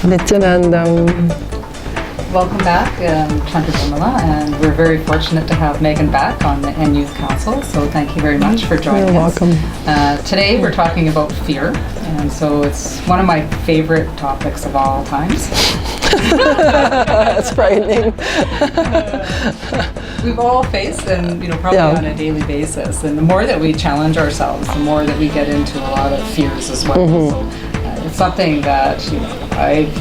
Nithyananda. Welcome back, Chandra Jamala, and we're very fortunate to have Megan back on the Youth Council, so thank you very much for joining us. You're welcome. Today we're talking about fear, and so it's one of my favorite topics of all times. That's frightening. We've all faced, and probably on a daily basis, and the more that we challenge ourselves, the more that we get into a lot of fears as well. So, it's something that I've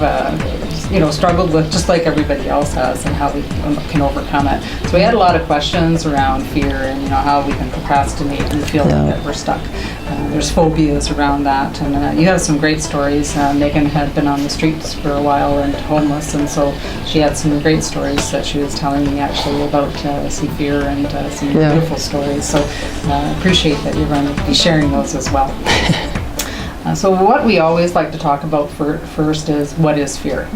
struggled with, just like everybody else has, and how we can overcome it. So we had a lot of questions around fear and how we can procrastinate and feel that we're stuck. There's phobias around that, and you have some great stories. Megan had been on the streets for a while and homeless, and so she had some great stories that she was telling me actually about some fear and some beautiful stories. So appreciate that you're going to be sharing those as well. So what we always like to talk about first is, what is fear?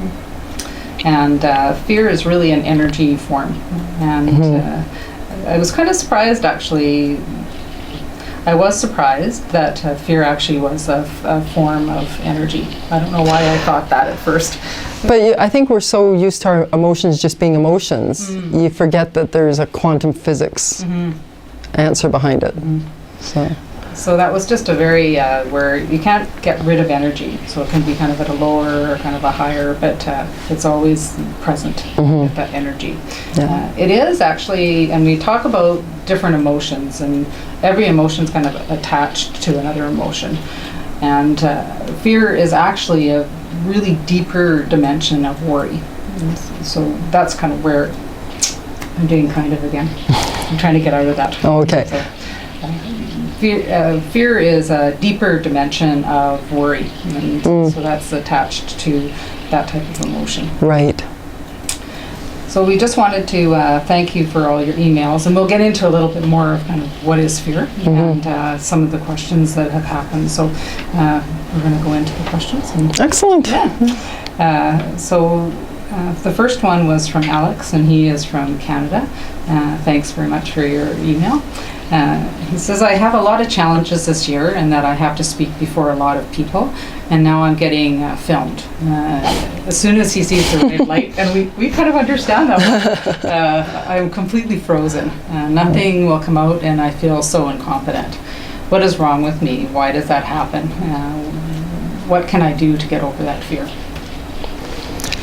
And fear is really an energy form. And I was kind of surprised, actually. I was surprised that fear actually was a form of energy. I don't know why I thought that at first. But I think we're so used to our emotions just being emotions, you forget that there's a quantum physics answer behind it. So that was just a very, where you can't get rid of energy. So it can be kind of at a lower or kind of a higher, but it's always present, that energy. It is actually, and we talk about different emotions, and every emotion is kind of attached to another emotion. And fear is actually a really deeper dimension of worry. And so that's kind of where I'm doing kind of again. I'm trying to get out of that. Oh, okay. So, fear is a deeper dimension of worry, and so that's attached to that type of emotion. Right. So we just wanted to thank you for all your emails, and we'll get into a little bit more of kind of what is fear and some of the questions that have happened. So we're going to go into the questions. Excellent. So the first one was from Alex, and he is from Canada. Thanks very much for your email. He says, I have a lot of challenges this year, and that I have to speak before a lot of people, and now I'm getting filmed. As soon as he sees the red light, and we kind of understand that one, I'm completely frozen. Nothing will come out, and I feel so incompetent. What is wrong with me? Why does that happen? What can I do to get over that fear?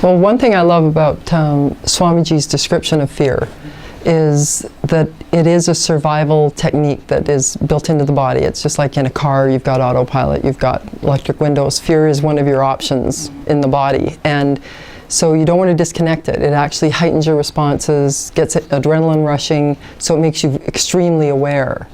Well, one thing I love about Swamiji's description of fear is that it is a survival technique that is built into the body. It's just like in a car, you've got autopilot, you've got electric windows. Fear is one of your options in the body. And so you don't want to disconnect it. It actually heightens your responses, gets adrenaline rushing, so it makes you extremely aware.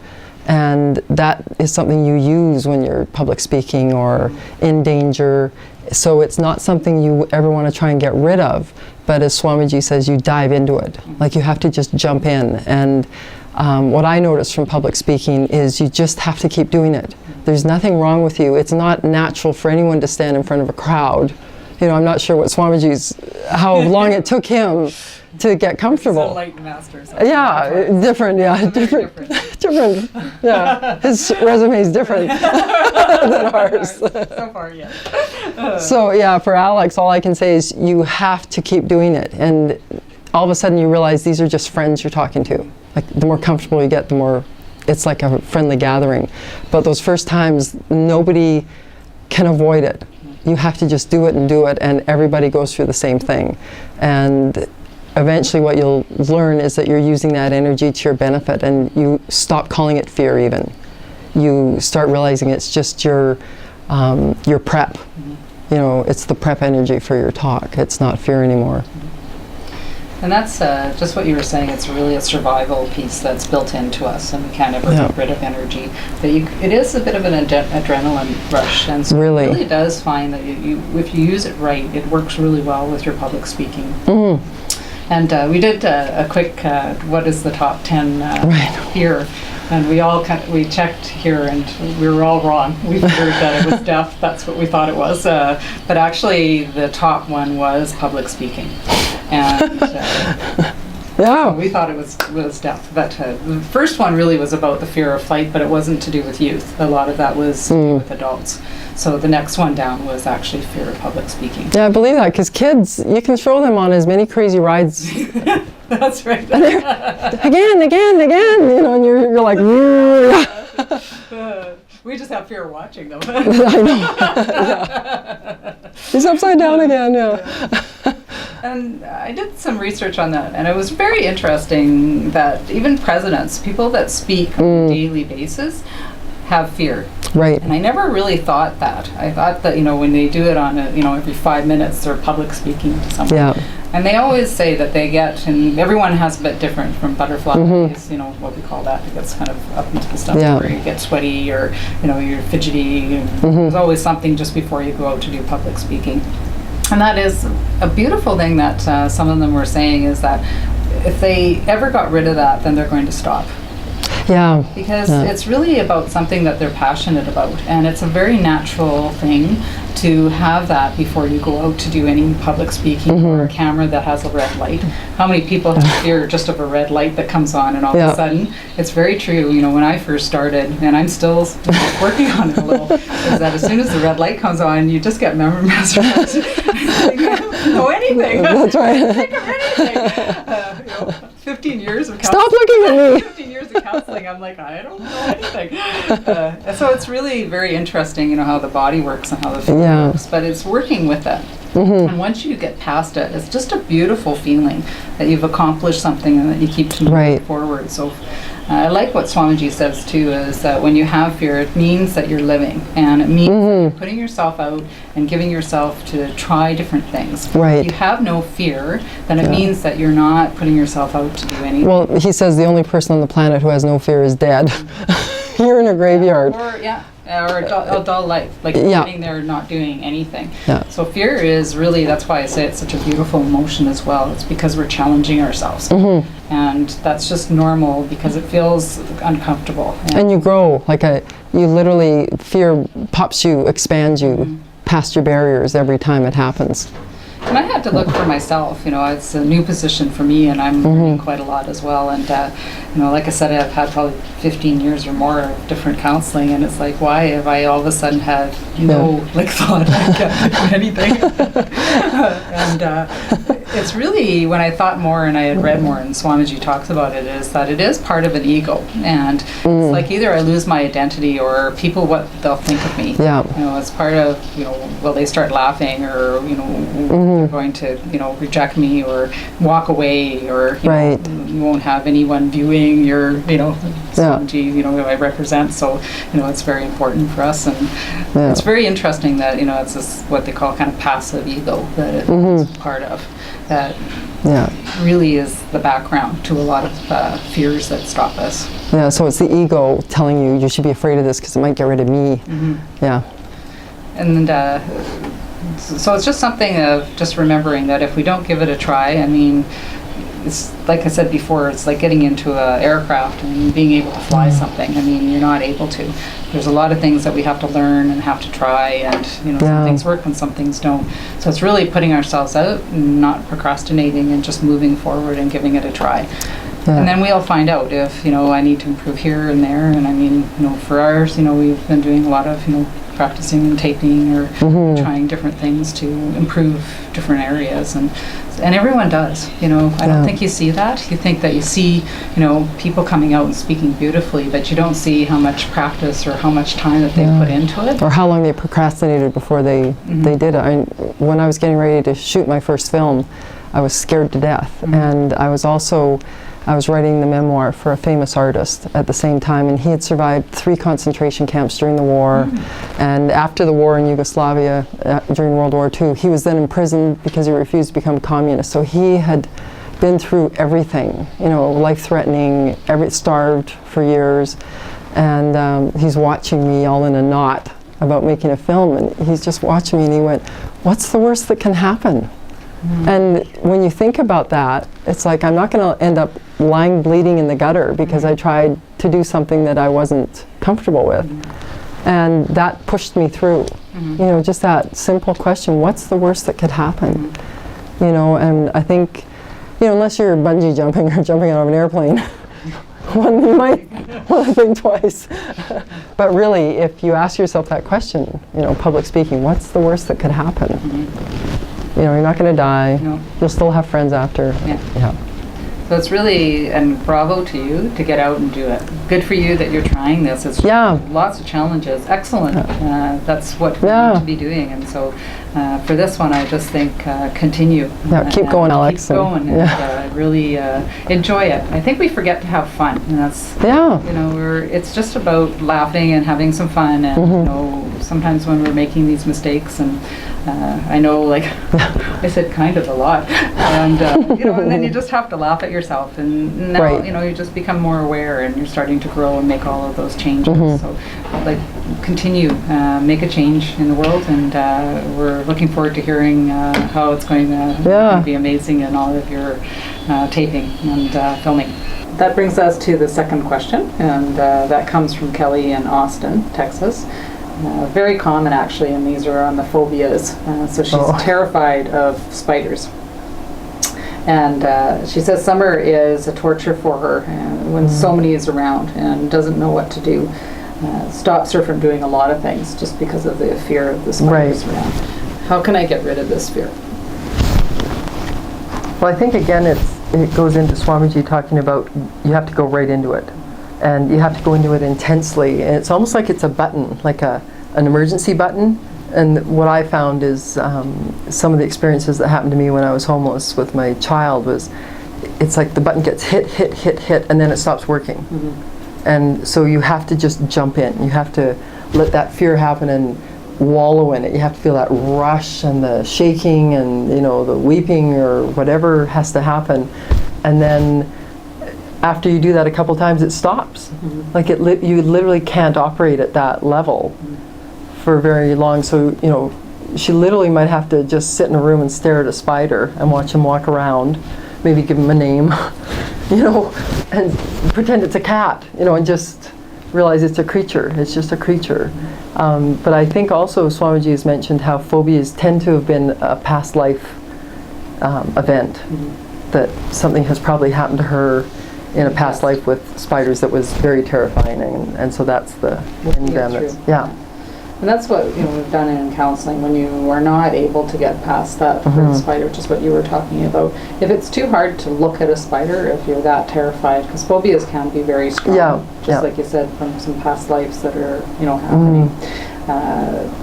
And that is something you use when you're public speaking or in danger. So it's not something you ever want to try and get rid of, but as Swamiji says, you dive into it. Like, you have to just jump in. And what I noticed from public speaking is you just have to keep doing it. There's nothing wrong with you. It's not natural for anyone to stand in front of a crowd. I'm not sure what how long it took him to get comfortable. He's a light master. Different. Yeah, his resume is different than ours. So far, yeah. So for Alex, all I can say is you have to keep doing it, and all of a sudden you realize these are just friends you're talking to. Like, the more comfortable you get, the more it's like a friendly gathering. But those first times, nobody can avoid it. You have to just do it, and everybody goes through the same thing. And eventually what you'll learn is that you're using that energy to your benefit, and you stop calling it fear even. You start realizing it's just your prep. It's the prep energy for your talk. It's not fear anymore. And that's just what you were saying. It's really a survival piece that's built into us, and we can't ever get rid of energy. But it is a bit of an adrenaline rush, and so it really does find that if you use it right, it works really well with your public speaking. And we did a quick, what is the top 10 here? And we checked here, and we were all wrong. We figured that it was deaf. That's what we thought it was. But actually, the top one was public speaking. And Yeah. We thought it was death. But the first one really was about the fear of flight, but it wasn't to do with youth. A lot of that was to do with adults. So the next one down was actually fear of public speaking. Yeah, I believe that, because kids, you can throw them on as many crazy rides. That's right. Again, you know, and you're like, we just have fear of watching them. I know. Yeah. He's upside down again, yeah. And I did some research on that, and it was very interesting that even presidents, people that speak on a daily basis, have fear. Right. And I never really thought that. I thought that, you know, when they do it on every 5 minutes, they're public speaking to someone. Yeah. And they always say that they get, and everyone has a bit different, from butterflies, you know, what we call that. It gets kind of up into the stomach, where you get sweaty, or, you know, you're fidgety. And there's always something just before you go out to do public speaking. And that is a beautiful thing that some of them were saying, is that if they ever got rid of that, then they're going to stop. Yeah. Because it's really about something that they're passionate about, and it's a very natural thing to have that before you go out to do any public speaking or a camera that has a red light. How many people have fear just of a red light that comes on, and all of a sudden, it's very true. You know, when I first started, and I'm still working on it a little, is that as soon as the red light comes on, you just get mesmerized. I don't know anything. That's right. I think of anything. 15 years of counseling. Stop looking at me. 15 years of counseling, I'm like, I don't know anything. So it's really very interesting, you know, how the body works and how the fear works, but it's working with it. And once you get past it, it's just a beautiful feeling that you've accomplished something and that you keep moving forward. So I like what Swamiji says too, is that when you have fear, it means that you're living, and it means that you're putting yourself out and giving yourself to try different things. Right. If you have no fear, then it means that you're not putting yourself out to do anything. Well, he says the only person on the planet who has no fear is dead. You're in a graveyard. Or a dull life, like sitting there not doing anything. So fear is really, that's why I say it's such a beautiful emotion as well. It's because we're challenging ourselves. And that's just normal, because it feels uncomfortable. And you grow, you literally, fear pops you, expands you past your barriers every time it happens. And I had to look for myself, you know, it's a new position for me, and I'm learning quite a lot as well. And, you know, like I said, I've had probably 15 years or more of different counseling, and it's like, why have I all of a sudden had no thought I can't do anything? And it's really, when I thought more and I had read more, and Swamiji talks about it, is that it is part of an ego. And it's like either I lose my identity, or people, what they'll think of me. You know, it's part of, you know, will they start laughing, or, you know, they're going to, you know, reject me or walk away, or you know, you won't have anyone viewing your, you know, Swamiji, you know, who I represent. So, you know, it's very important for us, and it's very interesting that, you know, it's this, what they call kind of passive ego that it's part of, that really is the background to a lot of fears that stop us. Yeah, so it's the ego telling you should be afraid of this because it might get rid of me. And so it's just something of just remembering that if we don't give it a try, I mean, it's like I said before, it's like getting into an aircraft and being able to fly something. I mean, you're not able to. There's a lot of things that we have to learn and have to try, and, you know, some things work and some things don't. So it's really putting ourselves out and not procrastinating and just moving forward and giving it a try. And then we'll find out if, you know, I need to improve here and there. And I mean, you know, for ours, you know, we've been doing a lot of, you know, practicing and taping, or trying different things to improve different areas, and everyone does, you know. I don't think you see that. You think that you see, you know, people coming out and speaking beautifully, but you don't see how much practice or how much time that they put into it, or how long they procrastinated before they did it. When I was getting ready to shoot my first film, I was scared to death, and I was writing the memoir for a famous artist at the same time, and he had survived 3 concentration camps during the war. And after the war in Yugoslavia, during World War II, he was then imprisoned because he refused to become communist. So he had been through everything, you know, life-threatening, starved for years. And he's watching me all in a knot about making a film, and he's just watching me, and he went, "What's the worst that can happen?" And when you think about that, it's like, I'm not going to end up lying bleeding in the gutter because I tried to do something that I wasn't comfortable with. And that pushed me through. You know, just that simple question, what's the worst that could happen? You know, and I think, you know, unless you're bungee jumping or jumping out of an airplane, one you might want to think twice. But really, if you ask yourself that question, you know, public speaking, what's the worst that could happen? You know, you're not going to die. No. You'll still have friends after. Yeah. So it's really, and bravo to you to get out and do it. Good for you that you're trying this. It's lots of challenges. Excellent. That's what we need to be doing. And so for this one, I just think continue. Yeah, keep going, Alex. Keep going and really enjoy it. I think we forget to have fun, and that's you know, it's just about laughing and having some fun. And you know, sometimes when we're making these mistakes, and I know, like I said, kind of a lot, and you know, and then you just have to laugh at yourself, and now you know, you just become more aware, and you're starting to grow and make all of those changes. So, like, continue, make a change in the world, and we're looking forward to hearing how it's going to be amazing in all of your taping and filming. That brings us to the second question, and that comes from Kelly in Austin, Texas. Very common, actually, and these are on the phobias. So she's terrified of spiders. And she says summer is a torture for her when so many is around and doesn't know what to do. Stops her from doing a lot of things just because of the fear of the spiders around. How can I get rid of this fear? Well, I think, again, it goes into Swamiji talking about you have to go right into it. And you have to go into it intensely. And it's almost like it's a button, like an emergency button. And what I found is some of the experiences that happened to me when I was homeless with my child was, it's like the button gets hit, and then it stops working. And so you have to just jump in. You have to let that fear happen and wallow in it. You have to feel that rush and the shaking and, you know, the weeping or whatever has to happen. And then after you do that a couple times, it stops. Like you literally can't operate at that level for very long. So, you know, she literally might have to just sit in a room and stare at a spider and watch him walk around, maybe give him a name, you know, and pretend it's a cat, you know, and just realize it's a creature. It's just a creature. But I think also Swamiji has mentioned how phobias tend to have been a past life event, that something has probably happened to her in a past life with spiders that was very terrifying, and so that's the in them. And that's what, you know, we've done in counseling when you are not able to get past that first spider, which is what you were talking about. If it's too hard to look at a spider, if you're that terrified, because phobias can be very strong, just like you said, from some past lives that are, you know, happening.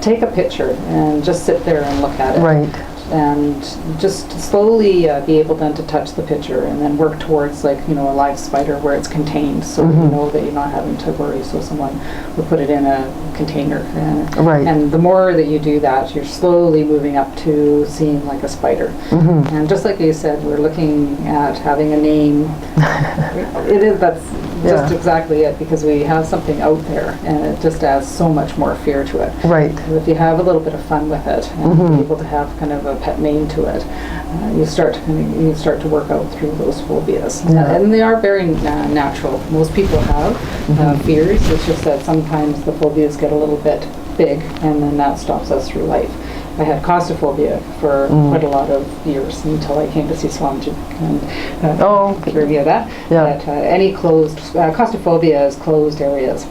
Take a picture and just sit there and look at it. And just slowly be able then to touch the picture and then work towards, like, you know, a live spider where it's contained, so you know that you're not having to worry. So someone would put it in a container, and the more that you do that, you're slowly moving up to seeing like a spider. And just like you said, we're looking at having a name. That's just exactly it, because we have something out there, and it just adds so much more fear to it. If you have a little bit of fun with it and be able to have kind of a pet name to it, you start to work out through those phobias, and they are very natural. Most people have fears. It's just that sometimes the phobias get a little bit big, and then that stops us through life. I had claustrophobia for quite a lot of years until I came to see Swamiji. And hear that. That any closed claustrophobia is closed areas.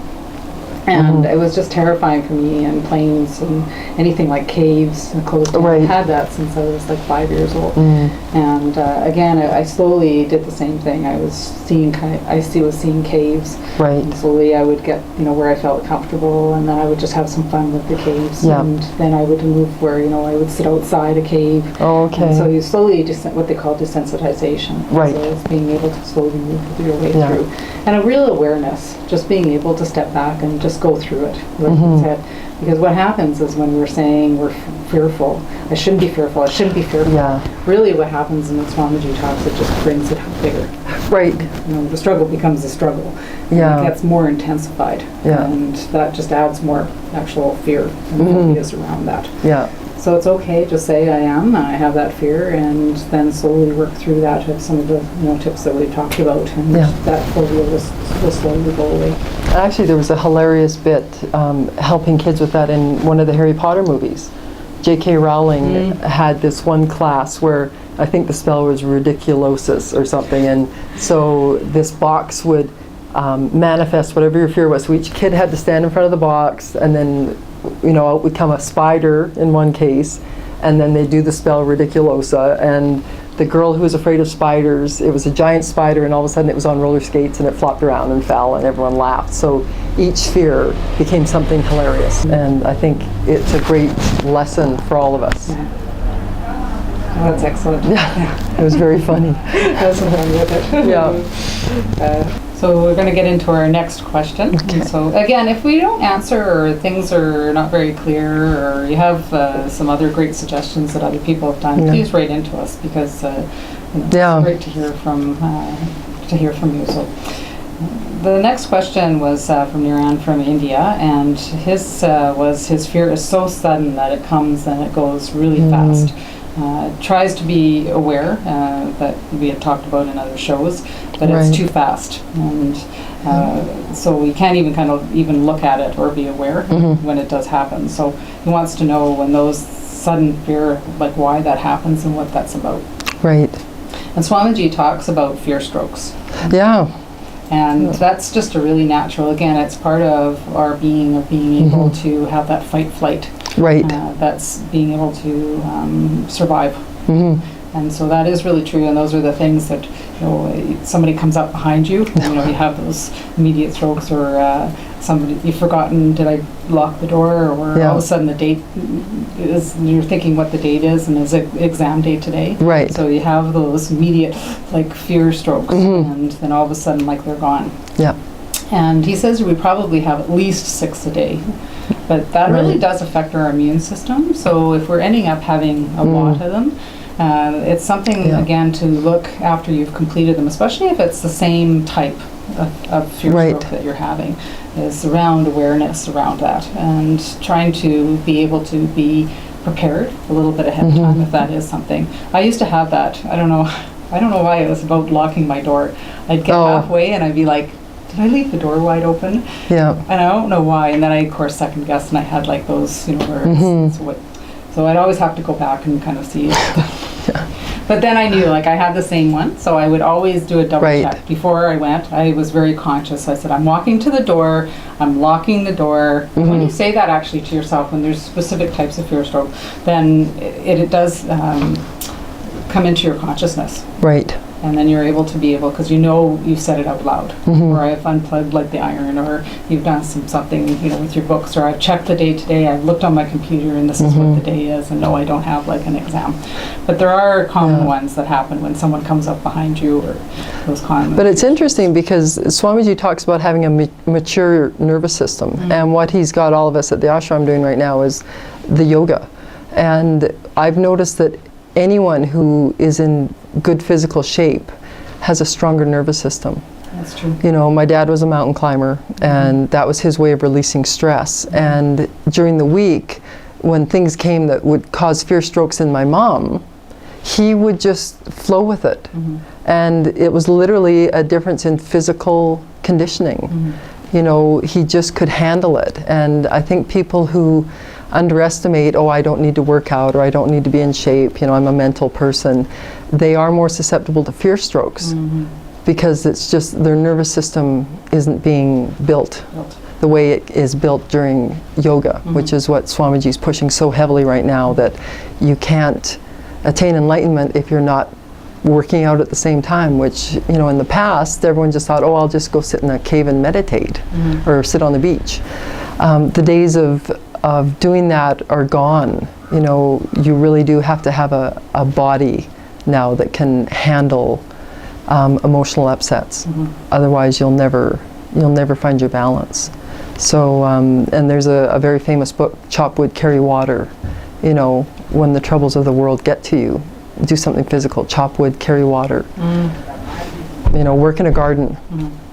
And it was just terrifying for me, and planes and anything like caves and closed. I had that since I was like 5 years old. And again, I slowly did the same thing. I was seeing caves. And slowly I would get, you know, where I felt comfortable, and then I would just have some fun with the caves. And then I would move where, you know, I would sit outside a cave. And so you slowly what they call desensitization. So it's being able to slowly move your way through. And a real awareness, just being able to step back and just go through it, like you said. Because what happens is when we're saying we're fearful, I shouldn't be fearful, I shouldn't be fearful. Really what happens in the Swamiji talks, it just brings it bigger. You know, the struggle becomes a struggle. And it gets more intensified. And that just adds more actual fear and phobias around that. So it's okay, just say I have that fear, and then slowly work through that with some of the, you know, tips that we've talked about, and that phobia will slowly go away. Actually, there was a hilarious bit helping kids with that in one of the Harry Potter movies. J.K. Rowling had this one class where I think the spell was ridiculosis or something, and so this box would manifest whatever your fear was. So each kid had to stand in front of the box, and then, out would come a spider in one case, and then they do the spell ridiculosa, and the girl who was afraid of spiders, it was a giant spider, and all of a sudden it was on roller skates and it flopped around and fell, and everyone laughed. So each fear became something hilarious, and I think it's a great lesson for all of us. Oh, that's excellent. Yeah, it was very funny. That's what I'm with it. Yeah. So we're going to get into our next question. Okay. So again, if we don't answer, or things are not very clear, or you have some other great suggestions that other people have done, please write into us, because it's great to hear from you. So the next question was from Niran from India, and his fear is so sudden that it comes and it goes really fast. Tries to be aware, that we had talked about in other shows, but it's too fast, and so we can't even look at it or be aware when it does happen. So he wants to know when those sudden fear, like why that happens and what that's about. Right. And Swamiji talks about fear strokes. Yeah. And that's just a really natural, again, it's part of our being, of being able to have that fight-flight. Right. That's being able to survive. And so that is really true, and those are the things that, somebody comes up behind you, and, you have those immediate strokes, or somebody, you've forgotten, did I lock the door, or all of a sudden the date is, you're thinking what the date is, and is it exam day today? Right. So you have those immediate, fear strokes, and then all of a sudden, they're gone. Yeah. And he says we probably have at least 6 a day. But that really does affect our immune system. So if we're ending up having a lot of them, it's something, again, to look after you've completed them, especially if it's the same type of fear stroke that you're having, is around awareness around that, and trying to be able to be prepared a little bit ahead of time if that is something. I used to have that. I don't know why it was about locking my door. I'd get halfway and I'd be like, did I leave the door wide open? Yeah. And I don't know why. And then I, of course, second guessed, and I had those, where it's so I'd always have to go back and kind of see. But then I knew, I had the same one, so I would always do a double check. Before I went, I was very conscious. I said, I'm walking to the door, I'm locking the door. When you say that actually to yourself, when there's specific types of fear stroke, then it does come into your consciousness. Right. And then you're able to because you've said it out loud, or I've unplugged the iron, or you've done something, with your books, or I've checked the day today, I've looked on my computer, and this is what the day is, and no, I don't have an exam. But there are common ones that happen when someone comes up behind you, or those common. But it's interesting because Swamiji talks about having a mature nervous system, and what he's got all of us at the ashram doing right now is the yoga. And I've noticed that anyone who is in good physical shape has a stronger nervous system. That's true. My dad was a mountain climber, and that was his way of releasing stress. And during the week, when things came that would cause fear strokes in my mom, he would just flow with it. And it was literally a difference in physical conditioning. He just could handle it. And I think people who underestimate, I don't need to work out, or I don't need to be in shape, I'm a mental person, they are more susceptible to fear strokes because it's just their nervous system isn't being built the way it is built during yoga, which is what Swamiji's pushing so heavily right now, that you can't attain enlightenment if you're not working out at the same time, which, in the past, everyone just thought, I'll just go sit in a cave and meditate, or sit on the beach. The days of doing that are gone. You really do have to have a body now that can handle emotional upsets. Otherwise, you'll never find your balance. So, and there's a very famous book, Chop Wood, Carry Water. When the troubles of the world get to you, do something physical. Chop wood, carry water. Work in a garden.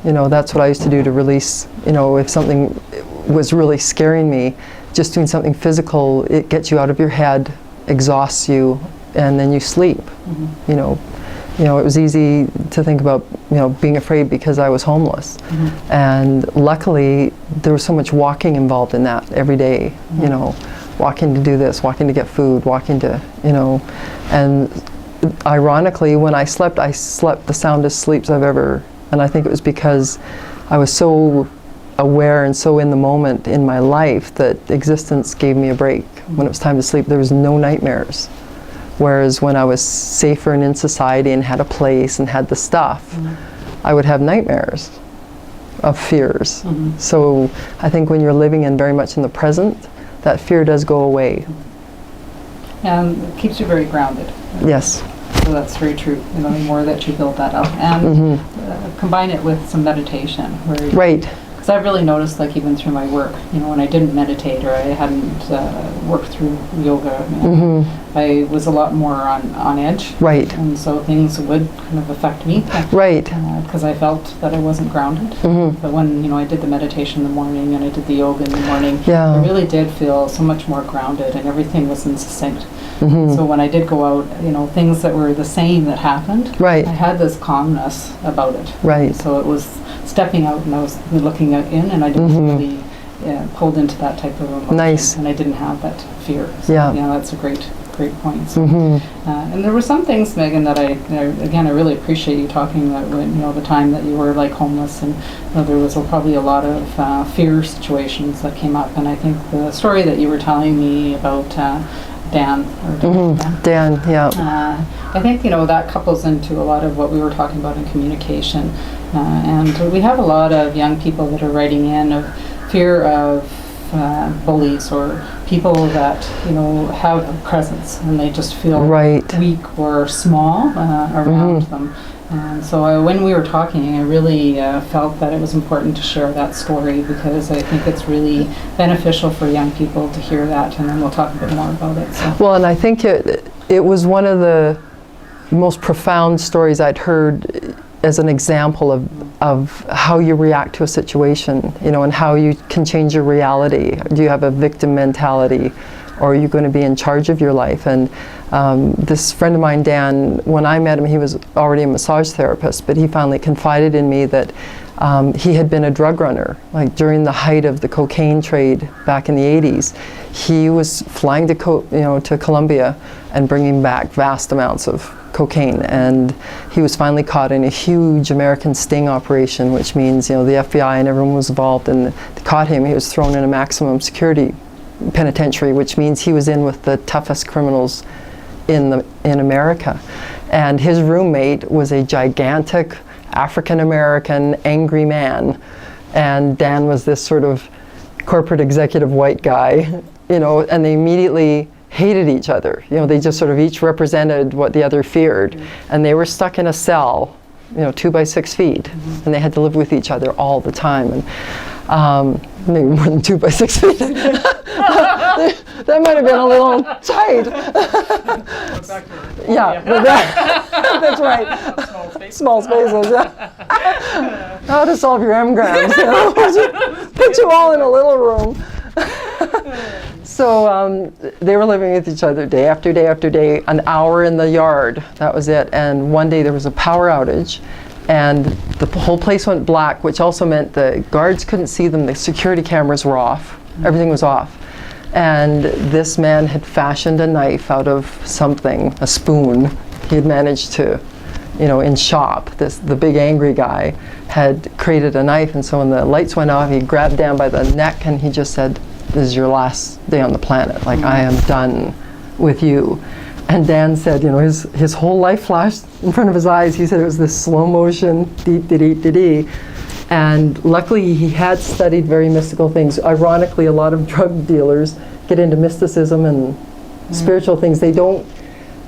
That's what I used to do to release. If something was really scaring me, just doing something physical, it gets you out of your head, exhausts you, and then you sleep. It was easy to think about, being afraid because I was homeless. And luckily, there was so much walking involved in that every day, walking to do this, walking to get food, walking to, and ironically, when I slept the soundest sleeps I've ever, and I think it was because I was so aware and so in the moment in my life that existence gave me a break. When it was time to sleep, there was no nightmares. Whereas when I was safer and in society and had a place and had the stuff, I would have nightmares of fears. So I think when you're living in very much in the present, that fear does go away. And it keeps you very grounded. Yes. So that's very true. You know, the more that you build that up, and combine it with some meditation. Where Right. Because I've really noticed, like even through my work, you know, when I didn't meditate or I hadn't worked through yoga, you know, I was a lot more on edge. Right. And so things would kind of affect me. Right. Because I felt that I wasn't grounded. But when, you know, I did the meditation in the morning and I did the yoga in the morning, I really did feel so much more grounded and everything was in succinct. So when I did go out, you know, things that were the same that happened, I had this calmness about it. Right. So it was stepping out and I was looking in and I didn't really pulled into that type of emotion. Nice. And I didn't have that fear. So, you know, that's a great point. So, and there were some things, Megan, that I really appreciate you talking about, you know, the time that you were like homeless, and you know, there was probably a lot of fear situations that came up. And I think the story that you were telling me about Dan. I think, you know, that couples into a lot of what we were talking about in communication. And we have a lot of young people that are writing in of fear of bullies or people that, you know, have a presence and they just feel weak or small around them. And so when we were talking, I really felt that it was important to share that story because I think it's really beneficial for young people to hear that, and then we'll talk a bit more about it. So. Well, and I think it was one of the most profound stories I'd heard as an example of how you react to a situation, you know, and how you can change your reality. Do you have a victim mentality, or are you going to be in charge of your life? And this friend of mine, Dan, when I met him, he was already a massage therapist, but he finally confided in me that he had been a drug runner. Like during the height of the cocaine trade back in the 80s, he was flying to Colombia and bringing back vast amounts of cocaine, and he was finally caught in a huge American sting operation, which means, you know, the FBI and everyone was involved, and they caught him. He was thrown in a maximum security penitentiary, which means he was in with the toughest criminals in America. And his roommate was a gigantic African-American angry man, and Dan was this sort of corporate executive white guy, you know, and they immediately hated each other. You know, they just sort of each represented what the other feared, and they were stuck in a cell, you know, 2 by 6 feet, and they had to live with each other all the time. And maybe more than 2 by 6 feet. That might have been a little tight. That's right. Small spaces. How to solve your M-grams. You know? Put you all in a little room. So they were living with each other day after day after day, an hour in the yard. That was it. And one day there was a power outage, and the whole place went black, which also meant the guards couldn't see them. The security cameras were off. Everything was off. And this man had fashioned a knife out of something, a spoon. He had managed to, you know, in shop, the big angry guy had created a knife. And so when the lights went off, he grabbed Dan by the neck and he just said, "This is your last day on the planet. Like, I am done with you." And Dan said, you know, his whole life flashed in front of his eyes. He said it was this slow motion, dee-dee-dee-dee-dee. And luckily he had studied very mystical things. Ironically, a lot of drug dealers get into mysticism and spiritual things. They don't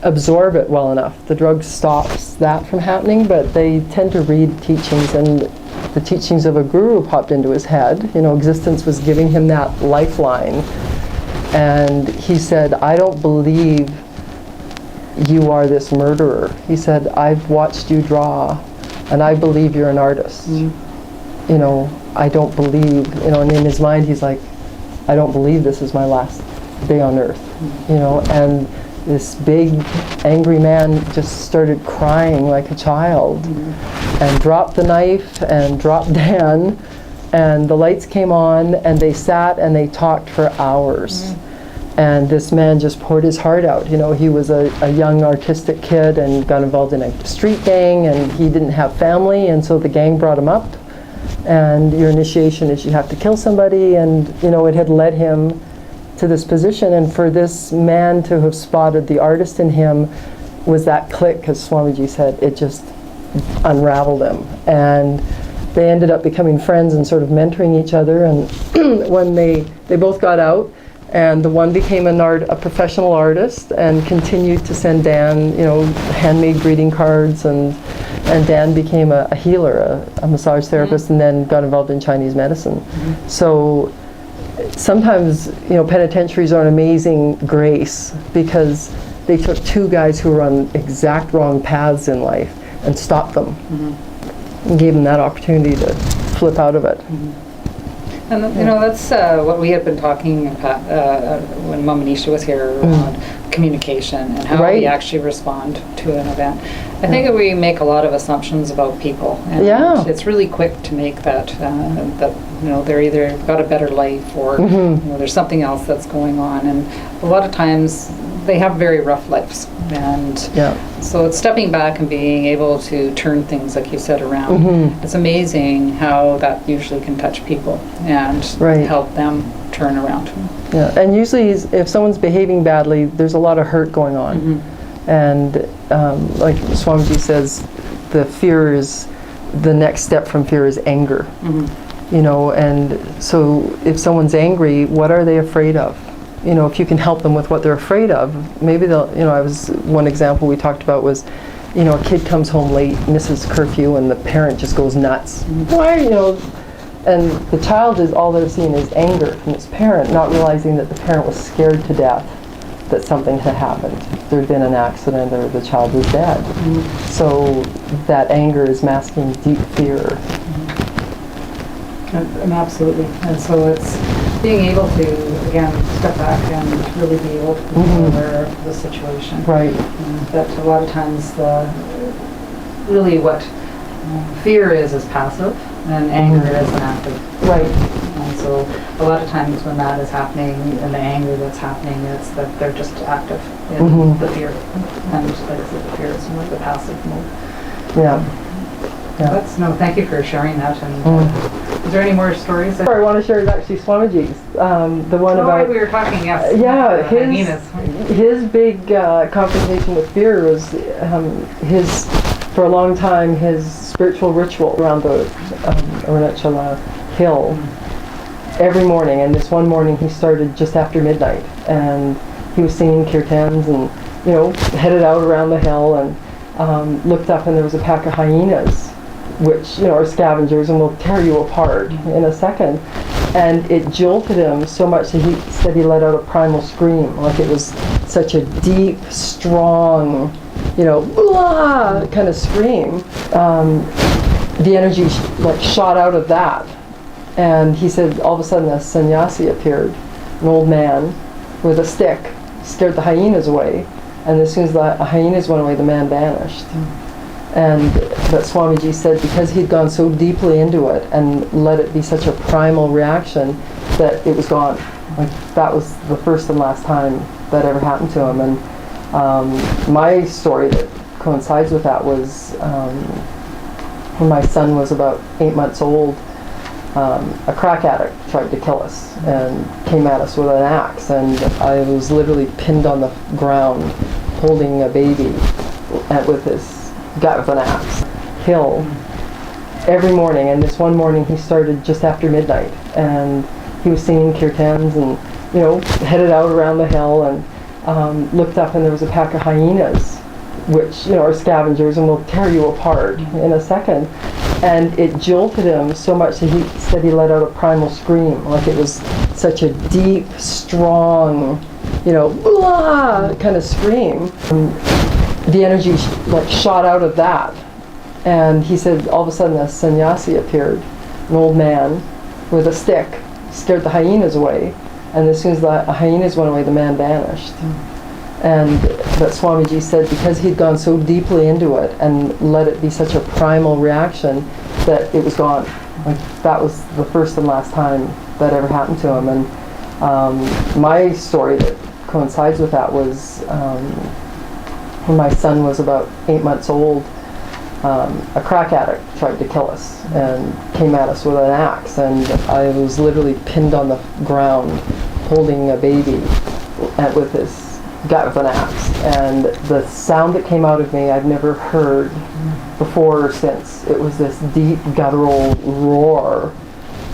absorb it well enough. The drug stops that from happening, but they tend to read teachings, and the teachings of a guru popped into his head. You know, existence was giving him that lifeline. And he said, "I don't believe you are this murderer." He said, "I've watched you draw, and I believe you're an artist. You know, I don't believe," you know, and in his mind he's like, "I don't believe this is my last day on earth." You know, and this big angry man just started crying like a child and dropped the knife and dropped Dan, and the lights came on and they sat and they talked for hours. And this man just poured his heart out. You know, he was a young artistic kid and got involved in a street gang, and he didn't have family, and so the gang brought him up. And your initiation is you have to kill somebody, and you know, it had led him to this position. And for this man to have spotted the artist in him was that click, as Swamiji said, it just unraveled him. And they ended up becoming friends and sort of mentoring each other. And when they both got out, and the one became a professional artist and continued to send Dan, you know, handmade greeting cards, and Dan became a healer, a massage therapist, and then got involved in Chinese medicine. So sometimes, you know, penitentiaries are an amazing grace, because they took two guys who were on exact wrong paths in life and stopped them, and gave them that opportunity to flip out of it. And you know, that's what we had been talking about when Mom Anisha was here, around communication and how we actually respond to an event. I think that we make a lot of assumptions about people, and it's really quick to make that you know, they're either got a better life, or you know, there's something else that's going on, and a lot of times they have very rough lives, and so it's stepping back and being able to turn things, like you said, around. It's amazing how that usually can touch people and help them turn around. Yeah, and usually if someone's behaving badly, there's a lot of hurt going on. And like Swamiji says, the fear is, the next step from fear is anger. You know, and so if someone's angry, what are they afraid of? You know, if you can help them with what they're afraid of, maybe they'll, you know, one example we talked about was, you know, a kid comes home late, misses curfew, and the parent just goes nuts. Why, you know, and the child is, all they're seeing is anger from its parent, not realizing that the parent was scared to death that something had happened. There'd been an accident, or the child was dead. So that anger is masking deep fear. And absolutely. And so it's being able to, again, step back and really be able to be aware of the situation. Right. That a lot of times really what fear is passive, and anger is an active. Right. And so a lot of times when that is happening, and the anger that's happening, it's that they're just active in the fear. And like I said, the fear is more the passive mode. Yeah. Thank you for sharing that. And is there any more stories? I want to share is actually Swamiji's. The one about... we were talking, yes. His big confrontation with fear was for a long time, his spiritual ritual around the Arunachala hill every morning. And this one morning he started just after midnight, and he was singing kirtans, and, you know, headed out around the hill, and looked up, and there was a pack of hyenas, which, you know, are scavengers and will tear you apart in a second. And it jolted him so much that he said he let out a primal scream, like it was such a deep, strong, you know, blah, kind of scream. The energy like shot out of that. And he said all of a sudden a sannyasi appeared, an old man with a stick, scared the hyenas away. And as soon as the hyenas went away, the man vanished. And that Swamiji said because he'd gone so deeply into it and let it be such a primal reaction, that it was gone. Like, that was the first and last time that ever happened to him. And my story that coincides with that was when my son was about 8 months old, a crack addict tried to kill us and came at us with an axe, and I was literally pinned on the ground holding a baby with his gut with an axe. Hill every morning, and this one morning he started just after midnight, and he was singing kirtans, and, you know, headed out around the hill, and looked up, and there was a pack of hyenas, which, you know, are scavengers and will tear you apart in a second. And it jolted him so much that he said he let out a primal scream, like it was such a deep, strong, you know, blah, kind of scream. And the energy like shot out of that. And he said all of a sudden a sannyasi appeared, an old man with a stick, scared the hyenas away. And as soon as the hyenas went away, the man vanished. And that Swamiji said because he'd gone so deeply into it and let it be such a primal reaction, that it was gone. Like, that was the first and last time that ever happened to him. And My story that coincides with that was when my son was about 8 months old, a crack addict tried to kill us and came at us with an axe, and I was literally pinned on the ground holding a baby with his gut with an axe, and the sound that came out of me I've never heard before or since. It was this deep guttural roar,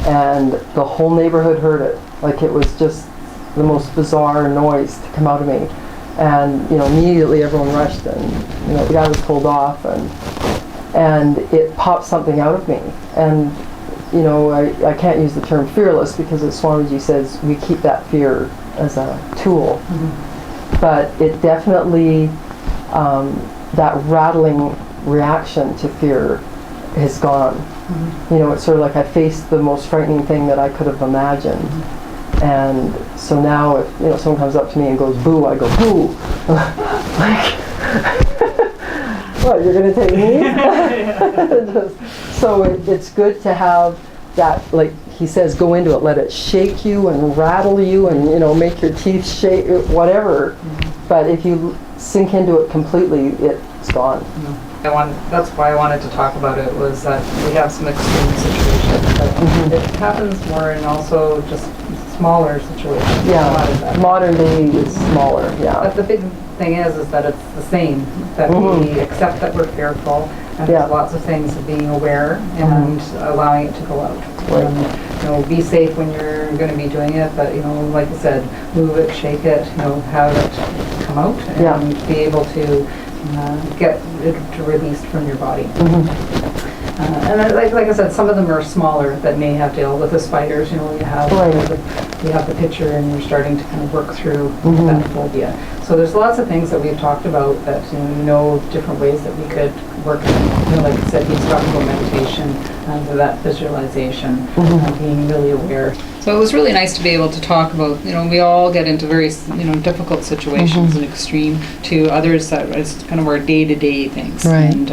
and the whole neighborhood heard it. Like, it was just the most bizarre noise to come out of me. And immediately everyone rushed, and the guy was pulled off, and it popped something out of me. And I can't use the term fearless, because as Swamiji says, we keep that fear as a tool. But it definitely, that rattling reaction to fear is gone. It's sort of like I faced the most frightening thing that I could have imagined. And so now if someone comes up to me and goes boo, I go boo. Like, what, you're going to take me? So it's good to have that, like he says, go into it, let it shake you and rattle you and make your teeth shake, whatever. But if you sink into it completely, it's gone. That's why I wanted to talk about it, was that we have some extreme situations, but it happens more in also just smaller situations. Yeah, modern day is smaller, But the big thing is that it's the same, that we accept that we're fearful, and there's lots of things of being aware and allowing it to go out. And, be safe when you're going to be doing it, but like I said, move it, shake it, have it come out, and be able to get it released from your body. And like I said, some of them are smaller that may have dealt with the spiders. You have the picture, and you're starting to kind of work through that phobia. So there's lots of things that we've talked about that different ways that we could work. Like I said, he's talking about meditation and that visualization, being really aware. So it was really nice to be able to talk about, we all get into very, difficult situations and extreme, to others that is kind of our day-to-day things. Right. And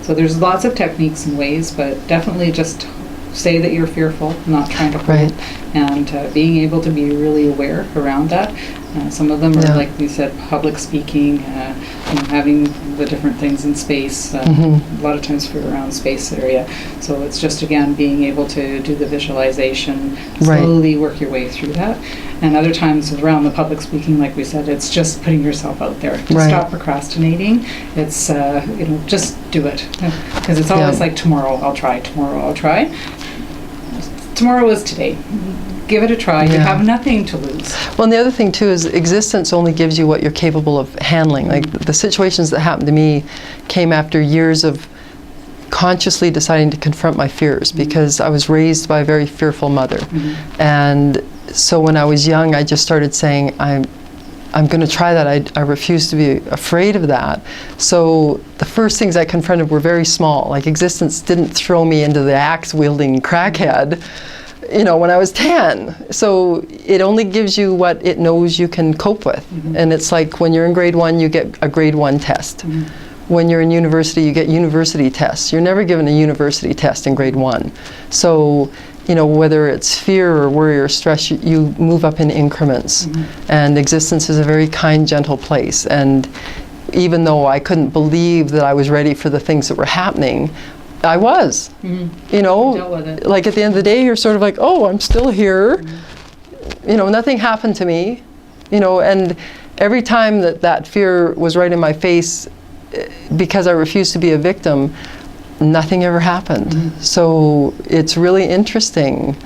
so there's lots of techniques and ways, but definitely just say that you're fearful, not trying to hold, and being able to be really aware around that. Some of them are, like we said, public speaking, having the different things in space, a lot of times for around space area. So it's just, again, being able to do the visualization, slowly work your way through that. And other times around the public speaking, like we said, it's just putting yourself out there. Just stop procrastinating. It's, just do it. Because it's always like, tomorrow I'll try, tomorrow I'll try. Tomorrow is today. Give it a try. You have nothing to lose. Well, and the other thing too is existence only gives you what you're capable of handling. Like the situations that happened to me came after years of consciously deciding to confront my fears, because I was raised by a very fearful mother. And so when I was young, I just started saying, I'm going to try that. I refuse to be afraid of that. So the first things I confronted were very small. Like existence didn't throw me into the axe-wielding crackhead, when I was 10. So it only gives you what it knows you can cope with. And it's like when you're in grade 1, you get a grade 1 test. When you're in university, you get university tests. You're never given a university test in grade 1. So, whether it's fear or worry or stress, you move up in increments. And existence is a very kind, gentle place. And even though I couldn't believe that I was ready for the things that were happening, I was. Dealt with it. Like at the end of the day, you're sort of like, oh, I'm still here. Nothing happened to me. And every time that fear was right in my face, because I refused to be a victim, nothing ever happened. So it's really interesting,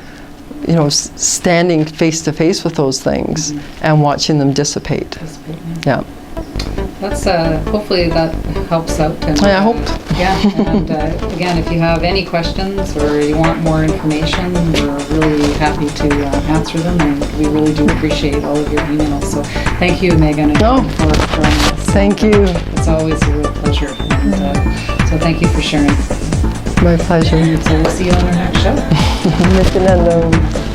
standing face to face with those things and watching them dissipate. Yeah. That's hopefully that helps out. And, I hope. Yeah, and again, if you have any questions or you want more information, we're really happy to answer them, and we really do appreciate all of your emails. So thank you, Megan, again, for joining us. Thank you. It's always a real pleasure. And, so thank you for sharing. My pleasure. So we'll see you on our next show. Nithyananda.